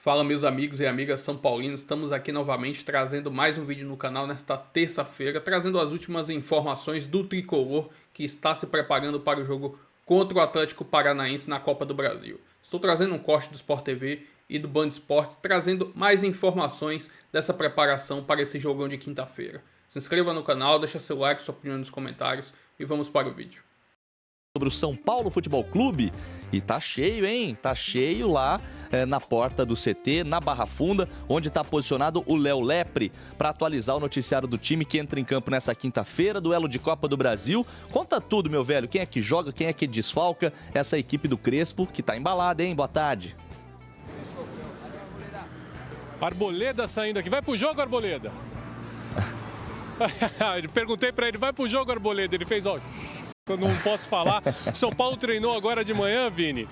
Fala, meus amigos e amigas são paulinos, estamos aqui novamente trazendo mais um vídeo no canal nesta terça-feira, trazendo as últimas informações do Tricolor que está se preparando para o jogo contra o Atlético Paranaense na Copa do Brasil. Estou trazendo um corte do Sport TV e do Band Esportes, trazendo mais informações dessa preparação para esse jogão de quinta-feira. Se inscreva no canal, deixa seu like, sua opinião nos comentários e vamos para o vídeo. Sobre o São Paulo Futebol Clube, e tá cheio, hein? Tá cheio lá na porta do CT, na Barra Funda, onde está posicionado o Léo Lepre para atualizar o noticiário do time que entra em campo nessa quinta-feira, duelo de Copa do Brasil. Conta tudo, meu velho, quem é que joga, quem é que desfalca essa equipe do Crespo, que tá embalada, hein? Boa tarde. Arboleda saindo aqui, vai pro jogo, Arboleda? Perguntei para ele, vai pro jogo, Arboleda? Ele fez, ó... Eu não posso falar. São Paulo treinou agora de manhã, Vini.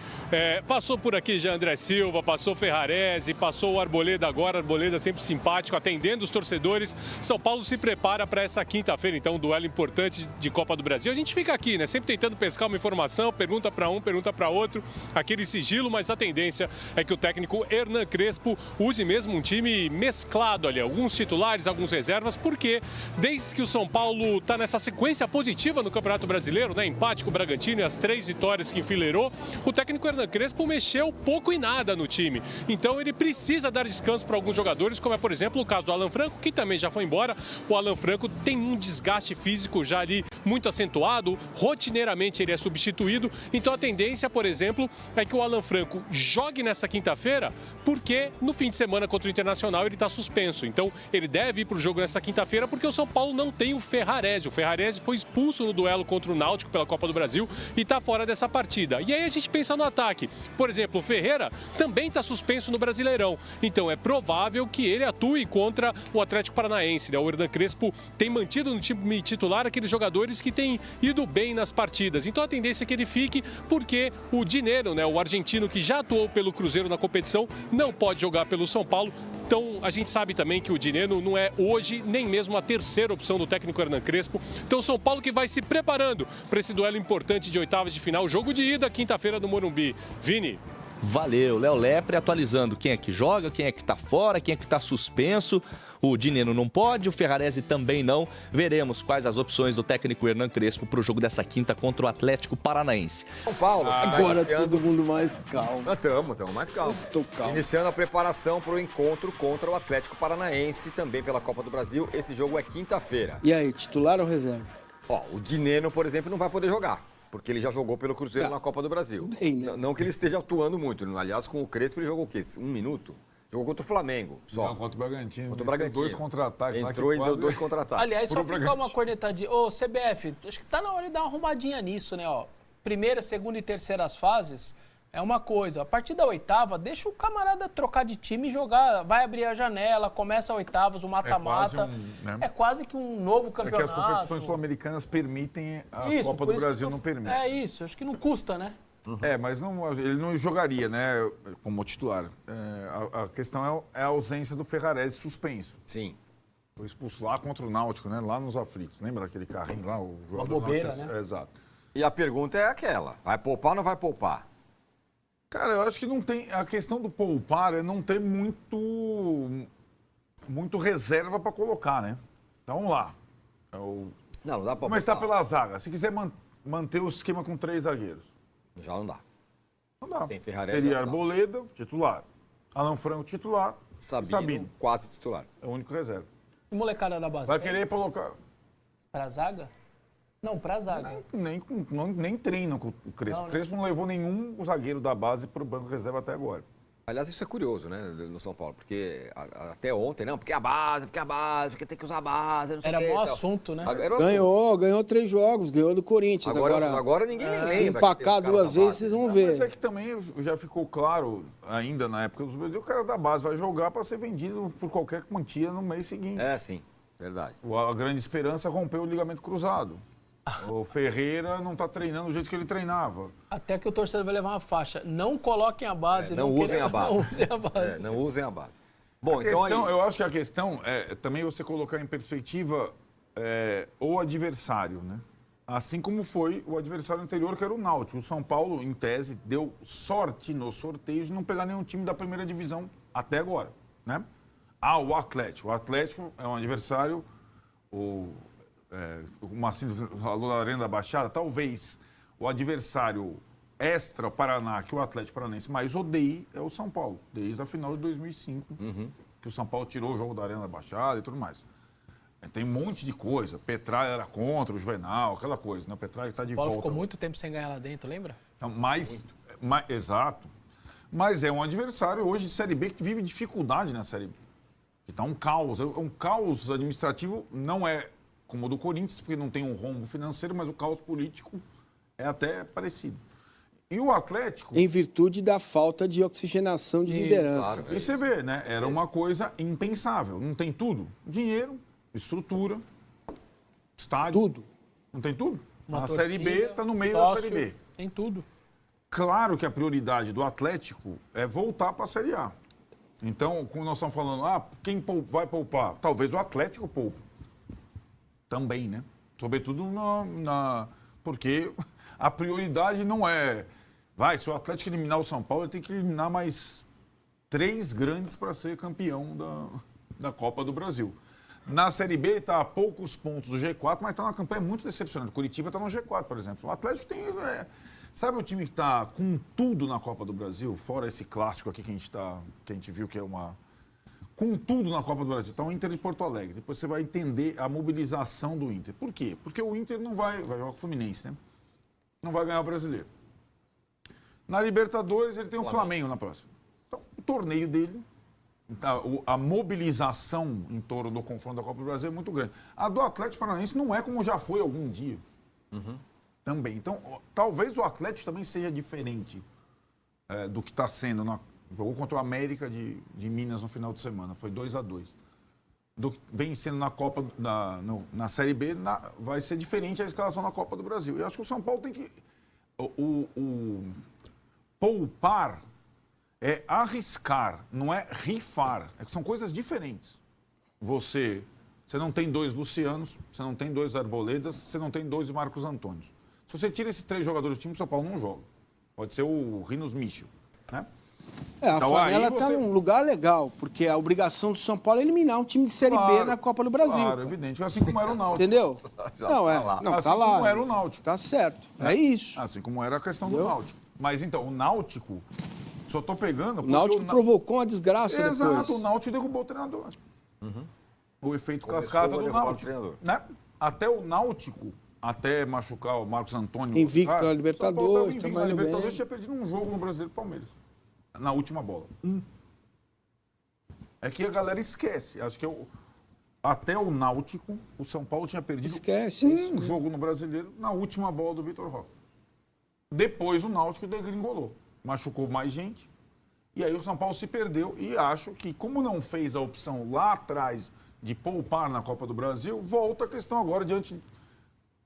Passou por aqui já André Silva, passou Ferrarese, passou o Arboleda agora. Arboleda sempre simpático, atendendo os torcedores. São Paulo se prepara para essa quinta-feira, então, um duelo importante de Copa do Brasil. A gente fica aqui, né? Sempre tentando pescar uma informação, pergunta para um, pergunta para outro, aquele sigilo, mas a tendência é que o técnico Hernan Crespo use mesmo um time mesclado ali. Alguns titulares, alguns reservas, porque desde que o São Paulo está nessa sequência positiva no Campeonato Brasileiro, né? Empate com o Bragantino e as 3 vitórias que enfileirou, o técnico Hernan Crespo mexeu pouco e nada no time. Então ele precisa dar descanso para alguns jogadores, como é, por exemplo, o caso do Alan Franco, que também já foi embora. O Alan Franco tem um desgaste físico já ali muito acentuado, rotineiramente ele é substituído. Então a tendência, por exemplo, é que o Alan Franco jogue nessa quinta-feira, porque no fim de semana contra o Internacional ele está suspenso. Então ele deve ir para o jogo nessa quinta-feira, porque o São Paulo não tem o Ferrarese. O Ferrarese foi expulso no duelo contra o Náutico pela Copa do Brasil e está fora dessa partida. E aí a gente pensa no ataque. Por exemplo, o Ferreira também está suspenso no Brasileirão. Então é provável que ele atue contra o Atlético Paranaense, né? O Hernan Crespo tem mantido no time titular aqueles jogadores que têm ido bem nas partidas. Então a tendência é que ele fique, porque o Dinero, né, o argentino que já atuou pelo Cruzeiro na competição, não pode jogar pelo São Paulo. Então, a gente sabe também que o Dinero não é hoje nem mesmo a terceira opção do técnico Hernan Crespo. Então, São Paulo que vai se preparando para esse duelo importante de oitavas de final, jogo de ida, quinta-feira no Morumbi. Vini. Valeu, Léo Lepre atualizando quem é que joga, quem é que tá fora, quem é que tá suspenso. O Dinero não pode, o Ferrarese também não. Veremos quais as opções do técnico Hernan Crespo para o jogo dessa quinta contra o Atlético Paranaense. São Paulo. Agora todo mundo mais calmo. Estamos mais calmo. Tô calmo. Iniciando a preparação para o encontro contra o Atlético Paranaense, também pela Copa do Brasil. Esse jogo é quinta-feira. E aí, titular ou reserva? Ó, o Dineno, por exemplo, não vai poder jogar, porque ele já jogou pelo Cruzeiro na Copa do Brasil. Bem, né? Não que ele esteja atuando muito. Aliás, com o Crespo ele jogou o quê? 1 minuto? Jogou contra o Flamengo, só. Não, contra o Bragantino. Contra o Bragantino. Dois contra-ataques. Entrou e deu 2 contra-ataques. Aliás, só ficar uma cornetadinha. Ô, CBF, acho que tá na hora de dar uma arrumadinha nisso, né? Ó, primeira, segunda e terceiras fases é uma coisa. A partir da oitava, deixa o camarada trocar de time e jogar. Vai abrir a janela, começa a oitavas, o mata-mata. É quase que um novo campeonato. É que as competições sul-americanas permitem, a isso, Copa do Brasil não permite. É isso, acho que não custa, né? Mas não, ele não jogaria, né, como titular. A questão é a ausência do Ferrarese suspenso. Sim. Foi expulso lá contra o Náutico, né, lá nos aflitos. Lembra daquele carrinho lá? Uma bobeira, né? Exato. E a pergunta é aquela, vai poupar ou não vai poupar? Cara, eu acho que não tem... A questão do poupar é não ter muito reserva para colocar, né? Então, vamos lá. Não dá para começar pela zaga. Se quiser manter o esquema com 3 zagueiros. Já não dá. Não dá. Sem Ferrarese. Teria Arboleda, titular. Alan Franco, titular. Sabino, quase titular. É o único reserva. E molecada da base? Vai querer colocar... Pra zaga? Não, pra zaga. Nem treina com o Crespo. O Crespo não levou nenhum zagueiro da base para o banco reserva até agora. Aliás, isso é curioso, né, no São Paulo, porque até ontem, não, porque a base, porque tem que usar a base, não sei o quê. Era bom assunto, né? Ganhou 3 jogos, ganhou do Corinthians. Agora ninguém lembra. Se empacar 2 vezes, vocês vão ver. Mas é que também já ficou claro, ainda na época dos Brasil, o cara da base vai jogar para ser vendido por qualquer quantia no mês seguinte. É, sim, verdade. A grande esperança rompeu o ligamento cruzado. O Ferreira não está treinando do jeito que ele treinava. Até que o torcedor vai levar uma faixa. Não coloquem a base. Não usem a base. Não usem a base. Não usem a base. Bom, eu acho que a questão é também você colocar em perspectiva o adversário, né? Assim como foi o adversário anterior, que era o Náutico. O São Paulo, em tese, deu sorte no sorteio de não pegar nenhum time da primeira divisão até agora, né? O Atlético. O Atlético é um adversário, o Marcinho falou da Arena da Baixada, talvez o adversário extra Paraná, que o Atlético Paranaense mais odeia, é o São Paulo, desde a final de 2005, que o São Paulo tirou o jogo da Arena da Baixada e tudo mais. Tem um monte de coisa. Petralha era contra o Juvenal, aquela coisa, né? O Petralha está de volta. O Paulo ficou muito tempo sem ganhar lá dentro, lembra? Então, exato. Mas é um adversário hoje de Série B que vive dificuldade na Série B. Está um caos. Um caos administrativo não é como o do Corinthians, porque não tem um rombo financeiro, mas o caos político é até parecido. E o Atlético... Em virtude da falta de oxigenação de liderança. Claro, e você vê, né? Era uma coisa impensável. Não tem tudo? Dinheiro, estrutura, estádio. Tudo. Não tem tudo? Uma A Série B torcida, está no meio sócio, da Série B. Tem tudo. Claro que a prioridade do Atlético é voltar para a Série A. Então, como nós estamos falando, quem vai poupar? Talvez o Atlético poupe. Também, né? Sobretudo porque a prioridade não é... se o Atlético eliminar o São Paulo, ele tem que eliminar mais 3 grandes para ser campeão da Copa do Brasil. Na Série B, ele está a poucos pontos do G4, mas está numa campanha muito decepcionante. Curitiba está no G4, por exemplo. O Atlético tem... sabe o time que está com tudo na Copa do Brasil? Fora esse clássico aqui que a gente viu que é uma... Com tudo na Copa do Brasil. Está o Inter de Porto Alegre. Depois você vai entender a mobilização do Inter. Por quê? Porque o Inter não vai jogar com o Fluminense, né? Não vai ganhar o Brasileiro. Na Libertadores, ele tem o Flamengo na próxima. Então, o torneio dele, a mobilização em torno do confronto da Copa do Brasil é muito grande. A do Atlético Paranaense não é como já foi algum dia. Também. Então, talvez o Atlético também seja diferente do que está sendo. Jogou contra o América de Minas no final de semana. Foi 2-2. Do que vem sendo na Copa, na Série B, vai ser diferente a escalação na Copa do Brasil. Eu acho que o São Paulo tem que... Poupar é arriscar, não é rifar. São coisas diferentes. Você não tem 2 Lucianos, você não tem 2 Arboledas, você não tem 2 Marcos Antônios. Se você tira esses 3 jogadores do time, o São Paulo não joga. Pode ser o Rinos Michel, né? A Flanela está num lugar legal, porque a obrigação do São Paulo é eliminar um time de Série B na Copa do Brasil. Claro, evidente. Assim como era o Náutico. Entendeu? Assim tá lá. como era o Náutico. Tá certo. É isso. Assim como era a questão do Náutico. Mas então, o Náutico, só tô pegando... O Náutico provocou uma desgraça depois. Exato, o Náutico derrubou o treinador. O efeito cascata do Náutico. Né? Até o Náutico, até machucar o Marcos Antônio... Invicto na Libertadores, invicto na Libertadores, tinha perdido um jogo no Brasileiro do Palmeiras. Na última bola. É que a galera esquece. Acho que até o Náutico, o São Paulo tinha perdido um jogo no Brasileiro na última bola do Vitor Roque. Depois o Náutico degringolou. Machucou mais gente. E aí o São Paulo se perdeu. E acho que, como não fez a opção lá atrás de poupar na Copa do Brasil, volta a questão agora diante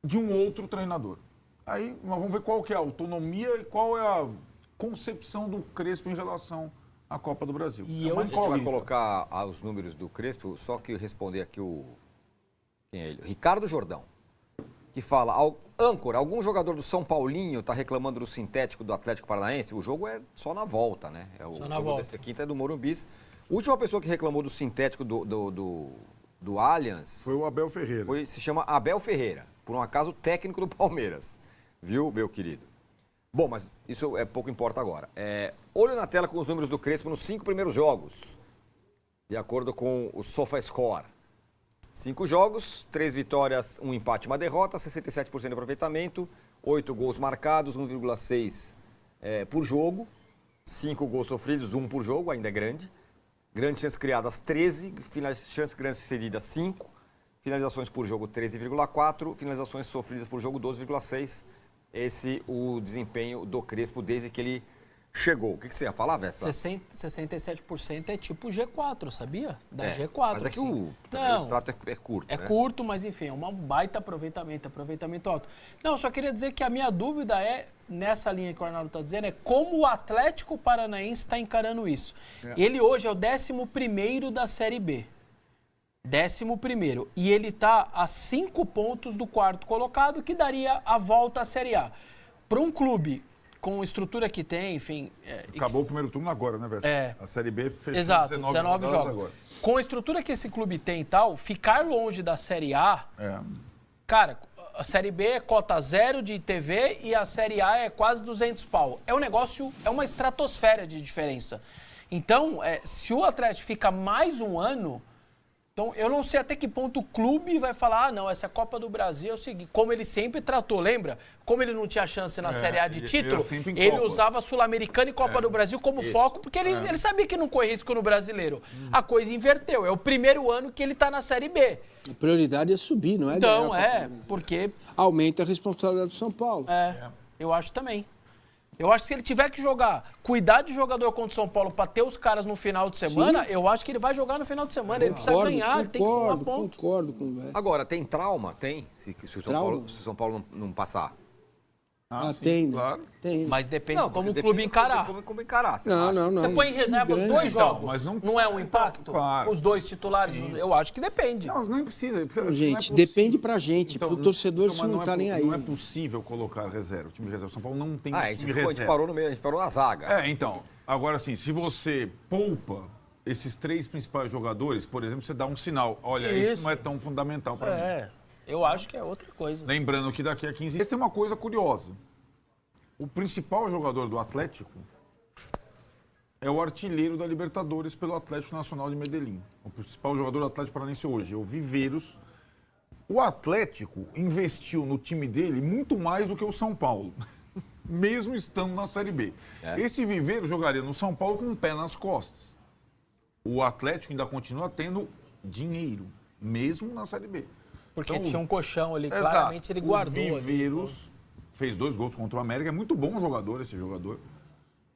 de um outro treinador. Aí nós vamos ver qual que é a autonomia e qual é a concepção do Crespo em relação à Copa do Brasil. E a gente vai colocar os números do Crespo, só que responder aqui quem é ele? Ricardo Jordão, que fala, âncora, algum jogador do São Paulinho está reclamando do sintético do Atlético Paranaense? O jogo é só na volta, né? Só na volta. Dessa quinta é do Morumbis. A última pessoa que reclamou do sintético do Allianz... Foi o Abel Ferreira. Se chama Abel Ferreira, por um acaso técnico do Palmeiras. Viu, meu querido? Bom, mas isso pouco importa agora. Olho na tela com os números do Crespo nos 5 primeiros jogos, de acordo com o SofaScore. 5 jogos, 3 vitórias, 1 empate e 1 derrota, 67% de aproveitamento, 8 gols marcados, 1,6 por jogo, 5 gols sofridos, 1 por jogo, ainda é grande. Grandes chances criadas, 13, chances grandes cedidas, 5, finalizações por jogo, 13,4, finalizações sofridas por jogo, 12,6. Esse o desempenho do Crespo desde que ele chegou. O que você ia falar, Vesta? 67% é tipo G4, sabia? Da G4. Mas é que o extrato é curto, É curto, mas enfim, é um baita aproveitamento alto. Não, só queria dizer que a minha dúvida nessa linha que o Arnaldo está dizendo, é como o Atlético Paranaense está encarando isso. Ele hoje é o 11º da Série B. 11º. E ele está a 5 pontos do 4º colocado, que daria a volta à Série A. Para um clube com a estrutura que tem, enfim... Acabou o primeiro turno agora, né, Vessa? A Série B fechou. Exato, 19 jogos. Agora. Com a estrutura que esse clube tem e tal, ficar longe da Série A... Cara, a Série B é cota 0 de TV e a Série A é quase 200 pau. É um negócio, é uma estratosfera de diferença. Então, se o Atlético fica mais um ano... Então, eu não sei até que ponto o clube vai falar, não, essa Copa do Brasil é o seguinte, como ele sempre tratou, lembra? Como ele não tinha chance na Série A de título, ele usava Sul-Americana e Copa do Brasil como foco, porque ele sabia que não corria risco no Brasileiro. A coisa inverteu, é o primeiro ano que ele está na Série B. A prioridade é subir, não é? Então, porque... Aumenta a responsabilidade do São Paulo. Eu acho também. Eu acho que se ele tiver que jogar, cuidar de jogador contra o São Paulo para ter os caras no final de semana, eu acho que ele vai jogar no final de semana. Ele precisa ganhar, ele tem que somar ponto. Concordo com o Vessa. Agora, tem trauma? Tem? Se o São Paulo não passar. Tem, claro. Tem. Mas depende como o clube encarar. Como encarar. Não. Você põe em reserva os 2 jogos, mas não é um impacto? Claro. Os 2 titulares, eu acho que depende. Não, nem precisa. Gente, depende pra gente. Pro torcedor, isso não tá nem aí. Não é possível colocar reserva. O time de reserva São Paulo não tem time reserva. A gente parou no meio, a gente parou na zaga. Então. Agora, assim, se você poupa esses 3 principais jogadores, por exemplo, você dá um sinal. Olha, isso não é tão fundamental pra mim. Eu acho que é outra coisa. Lembrando que daqui a 15 dias tem uma coisa curiosa. O principal jogador do Atlético é o artilheiro da Libertadores pelo Atlético Nacional de Medellín. O principal jogador do Atlético Paranaense hoje é o Viveiros. O Atlético investiu no time dele muito mais do que o São Paulo, mesmo estando na Série B. Esse Viveiros jogaria no São Paulo com um pé nas costas. O Atlético ainda continua tendo dinheiro, mesmo na Série B. Porque tinha um colchão ali, claramente ele guardou. O Viveiros fez 2 gols contra o América, é muito bom jogador esse jogador.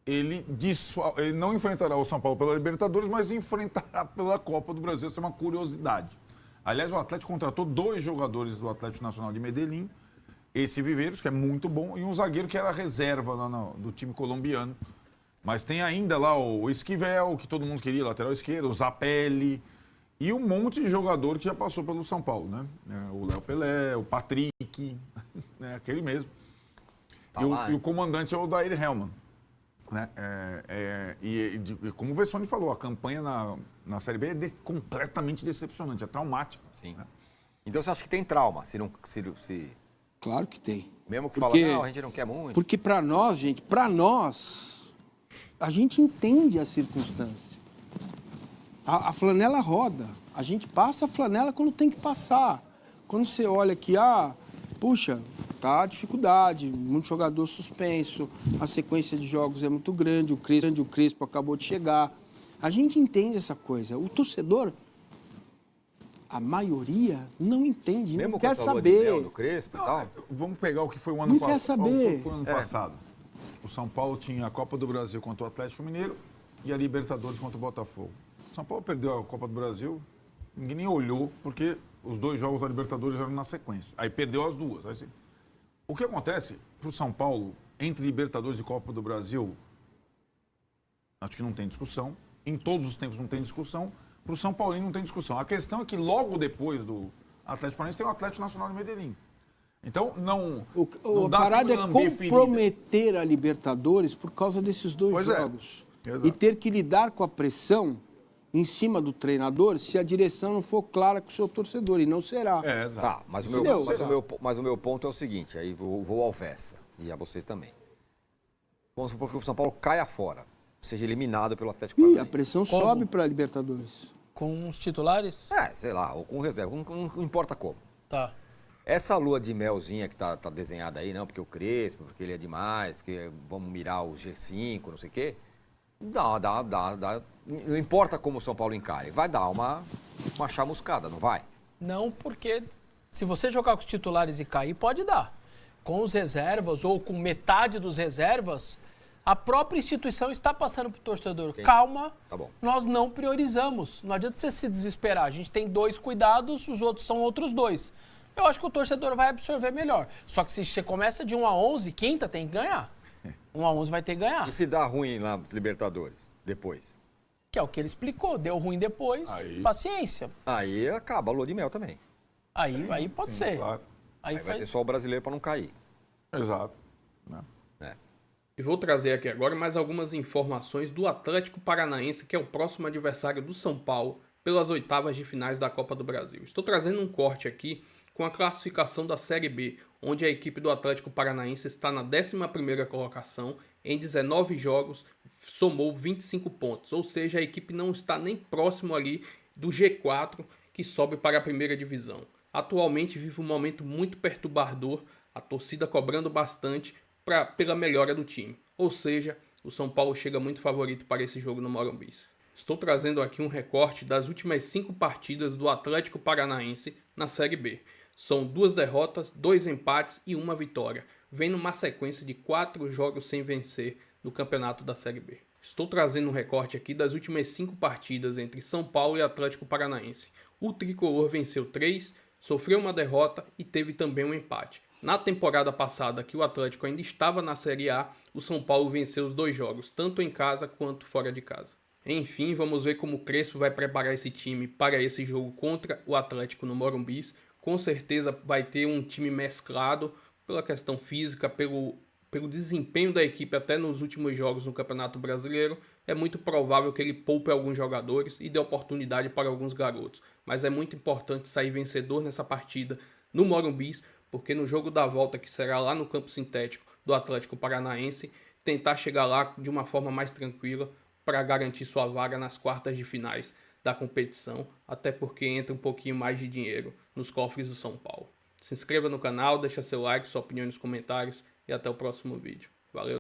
Ele não enfrentará o São Paulo pela Libertadores, mas enfrentará pela Copa do Brasil. Essa é uma curiosidade. Aliás, o Atlético contratou 2 jogadores do Atlético Nacional de Medellín, esse Viveiros, que é muito bom, e um zagueiro que era reserva lá do time colombiano. Mas tem ainda lá o Esquivel, que todo mundo queria, lateral esquerdo, o Zapelli, e um monte de jogador que já passou pelo São Paulo, né? O Léo Pelé, o Patrick, aquele mesmo. E o comandante é o Daír Hellman. Né? E como o Vessone falou, a campanha na Série B é completamente decepcionante, é traumática. Sim. Né? Então você acha que tem trauma? Se... Claro que tem. Mesmo que fala, não, a gente não quer muito. Porque para nós, gente, a gente entende a circunstância. A flanela roda. A gente passa a flanela quando tem que passar. Quando você olha aqui, puxa, tá a dificuldade, muito jogador suspenso, a sequência de jogos é muito grande, o Crespo acabou de chegar. A gente entende essa coisa. O torcedor, a maioria, não entende, mesmo não quer saber. De mel do Crespo e tal? Vamos pegar o que foi o ano passado. Não quer saber. Foi o ano passado. O São Paulo tinha a Copa do Brasil contra o Atlético Mineiro e a Libertadores contra o Botafogo. O São Paulo perdeu a Copa do Brasil, ninguém nem olhou, porque os 2 jogos da Libertadores eram na sequência. Aí perdeu as 2. O que acontece para o São Paulo, entre Libertadores e Copa do Brasil, acho que não tem discussão. Em todos os tempos não tem discussão. Para o São Paulino não tem discussão. A questão é que logo depois do Atlético Paranaense tem o Atlético Nacional de Medellín. Então, não dá a parada é comprometer definida a Libertadores por causa desses 2 jogos. E ter que lidar com a pressão em cima do treinador se a direção não for clara com o seu torcedor, e não será. Tá, mas o meu ponto é o seguinte, aí vou ao Vessa, e a vocês também. Vamos supor que o São Paulo caia fora, seja eliminado pelo Atlético Paranaense. A pressão sobe para a Libertadores. Com os titulares? Sei lá, ou com reserva, não importa como. Tá. Essa lua de melzinha que tá desenhada aí, não, porque o Crespo, porque ele é demais, porque vamos mirar o G5, não sei o quê, dá. Não importa como o São Paulo encare, vai dar uma chamuscada, não vai? Não, porque se você jogar com os titulares e cair, pode dar. Com os reservas ou com metade dos reservas, a própria instituição está passando para o torcedor. Sim. Calma, tá bom. Nós não priorizamos. Não adianta você se desesperar. A gente tem 2 cuidados, os outros são outros 2. Eu acho que o torcedor vai absorver melhor. Só que se você começa de 1 a 11, quinta tem que ganhar. 1 a 11 vai ter que ganhar. E se dá ruim na Libertadores, depois? Que é o que ele explicou. Deu ruim depois, Aí. paciência. Aí acaba a lua de mel também. Aí pode ser. Claro. Aí Aí vai ter faz... só o brasileiro para não cair. Exato. Né? E vou trazer aqui agora mais algumas informações do Atlético Paranaense, que é o próximo adversário do São Paulo pelas oitavas de finais da Copa do Brasil. Estou trazendo um corte aqui com a classificação da Série B, onde a equipe do Atlético Paranaense está na 11ª colocação, em 19 jogos, somou 25 pontos, ou seja, a equipe não está nem próximo ali do G4, que sobe para a primeira divisão. Atualmente vive um momento muito perturbador, a torcida cobrando bastante pela melhora do time, ou seja, o São Paulo chega muito favorito para esse jogo no Morumbi. Estou trazendo aqui um recorte das últimas 5 partidas do Atlético Paranaense na Série B. São 2 derrotas, 2 empates e 1 vitória. Vem numa sequência de 4 jogos sem vencer no campeonato da Série B. Estou trazendo um recorte aqui das últimas 5 partidas entre São Paulo e Atlético Paranaense. O tricolor venceu 3, sofreu uma derrota e teve também um empate. Na temporada passada, que o Atlético ainda estava na Série A, o São Paulo venceu os 2 jogos, tanto em casa quanto fora de casa. Enfim, vamos ver como o Crespo vai preparar esse time para esse jogo contra o Atlético no Morumbi. Com certeza vai ter um time mesclado pela questão física, pelo desempenho da equipe até nos últimos jogos no Campeonato Brasileiro. É muito provável que ele poupe alguns jogadores e dê oportunidade para alguns garotos. Mas é muito importante sair vencedor nessa partida no Morumbi, porque no jogo da volta, que será lá no campo sintético do Atlético Paranaense, tentar chegar lá de uma forma mais tranquila para garantir sua vaga nas quartas de finais da competição, até porque entra um pouquinho mais de dinheiro nos cofres do São Paulo. Se inscreva no canal, deixa seu like, sua opinião nos comentários e até o próximo vídeo. Valeu!